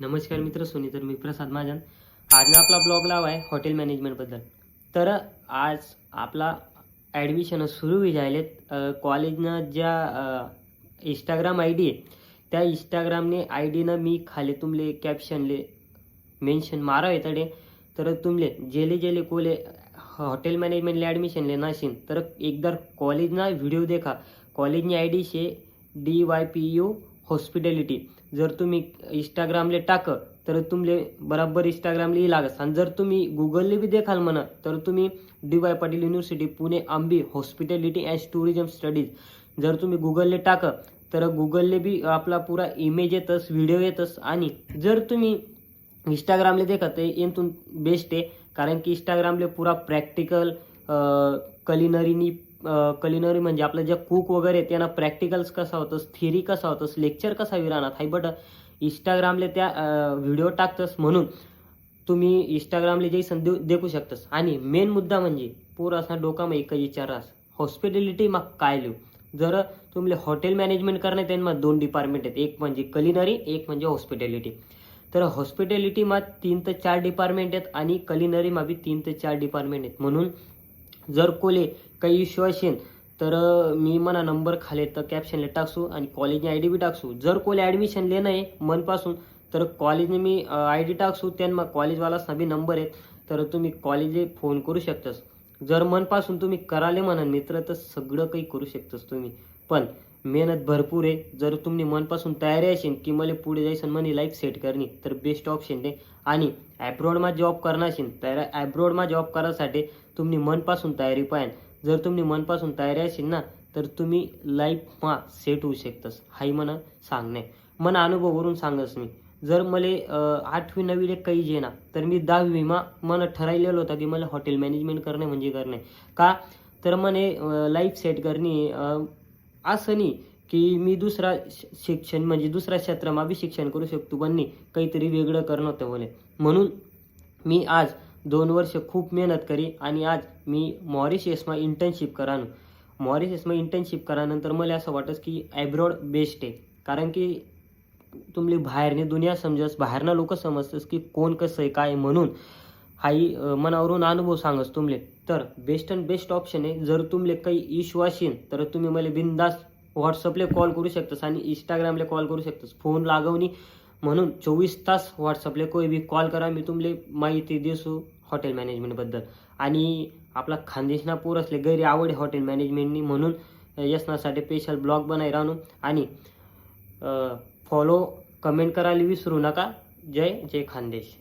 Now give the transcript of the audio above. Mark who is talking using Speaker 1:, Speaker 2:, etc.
Speaker 1: नमस्कार मित्र सोनी, तर मी प्रसाद महाजन. आज ना आपला ब्लॉग लावा आहे हॉटेल मॅनेजमेंटबद्दल. तर आज आपला ॲडमिशन सुरू होई जायलेत. कॉलेजनं ज्या इंस्टाग्राम आय डी आहे त्या इंस्टाग्रामने आय डीनं मी खाली तुमले कॅप्शनले मेन्शन मारा येतडे. तर तुमले जेले जेले कोले हॉटेल मॅनेजमेंटले ॲडमिशनले नाशीन तर एकदा कॉलेजना व्हिडिओ देखा. कॉलेजनी आय डी शे DYPU हॉस्पिटॅलिटी. जर तुम्ही इंस्टाग्रामले टाक तर तुमले बराबर इंस्टाग्रामले लागत. आणि जर तुम्ही गुगलले बी देखाल म्हणा तर तुम्ही DY Patil university Pune Ambi hospitality and tourism studies जर तुम्ही गुगलले टाक तर गुगलले बी आपला पुरा इमेज येतस, व्हिडिओ येतस. आणि जर तुम्ही इंस्टाग्रामले देखा तर येतून बेस्ट आहे, कारण की इंस्टाग्रामले पुरा प्रॅक्टिकल कलिनरी म्हणजे आपलं जे कुक वगैरे त्यांना प्रॅक्टिकल्स कसा होतस, थिअरी कसा होतस, लेक्चर कसा विरानात हाय. बट इंस्टाग्रामले त्या व्हिडिओ टाकतस म्हणून तुम्ही इंस्टाग्रामले जैसन देखू शकतस. आणि मेन मुद्दा म्हणजे पूर असा डोकामध्ये एक विचारास हॉस्पिटॅलिटी मग काय लिहू. जर तुम्ही हॉटेल मॅनेजमेंट करणे त्यांना 2 डिपार्टमेंट आहेत, एक म्हणजे कलिनरी, एक म्हणजे हॉस्पिटॅलिटी. तर हॉस्पिटॅलिटीमा 3 ते 4 डिपार्टमेंट आहेत आणि कलिनरीमा बी 3 ते 4 डिपार्टमेंट आहेत. म्हणून जर कोले काही इश्यू असेल तर मी म्हणा नंबर खाली तर कॅप्शनला टाकसू आणि कॉलेजने आय डी बी टाकसू. जर कोले ॲडमिशन लेणं आहे मनपासून तर कॉलेजने मी आय डी टाकसू, त्यांना कॉलेजवालासना बी नंबर आहेत तर तुम्ही कॉलेजले फोन करू शकतास. जर मनपासून तुम्ही कराले म्हणा मित्र तर सगळं काही करू शकतास तुम्ही. पण मेहनत भरपूर आहे. जर तुम्ही मनपासून तयारी असेल की मला पुढे जायचं म्हणे लाईफ सेट करणे तर बेस्ट ऑप्शन आहे. आणि ॲब्रॉडमा जॉब करणार असेल तर ॲब्रॉडमा जॉब करायसाठी तुम्ही मनपासून तयारी पाहिजे. जर तुम्ही मनपासून तयारी असेल ना तर तुम्ही लाईफमा सेट होऊ शकतास. हाही मला सांगणे मला अनुभवावरून सांगस मी. जर मला 8वी 9वीला काही जे ना तर मी 10वीमा मला ठरायलेलं होतं की मला हॉटेल मॅनेजमेंट करणे म्हणजे करणे का तर म्हणे लाईफ सेट करणे. असं नाही की मी दुसरा शिक्षण म्हणजे दुसऱ्या क्षेत्रामा बी शिक्षण करू शकतो, पण नाही काहीतरी वेगळं करणं होतं मला. म्हणून मी आज 2 वर्ष खूप मेहनत करी आणि आज मी मॉरिशियसमा इंटर्नशिप करानो. मॉरिशियसमा इंटर्नशिप करानंतर मला असं वाटतं की ॲब्रॉड बेस्ट आहे, कारण की तुम्ही बाहेरने दुनिया समजस, बाहेरना लोक समजतस की कोण कसं आहे काय. म्हणून हाही मनावरून अनुभव सांगस तुमले तर बेस्ट अँड बेस्ट ऑप्शन आहे. जर तुमले काही इश्यू असेल तर तुम्ही मला बिंदास व्हॉट्सअपले कॉल करू शकतास आणि इंस्टाग्रामला कॉल करू शकतास. फोन लागवणी म्हणून 24 तास व्हॉट्सअपला कोई बी कॉल करा, मी तुमले माहिती देसू हॉटेल मॅनेजमेंटबद्दल. आणि आपला खानदेशना पूर असले गैरी आवड आहे हॉटेल मॅनेजमेंटनी, म्हणून यसनासाठी स्पेशल ब्लॉग बनाई राहणू. आणि फॉलो कमेंट करायला विसरू नका. जय जय खानदेश.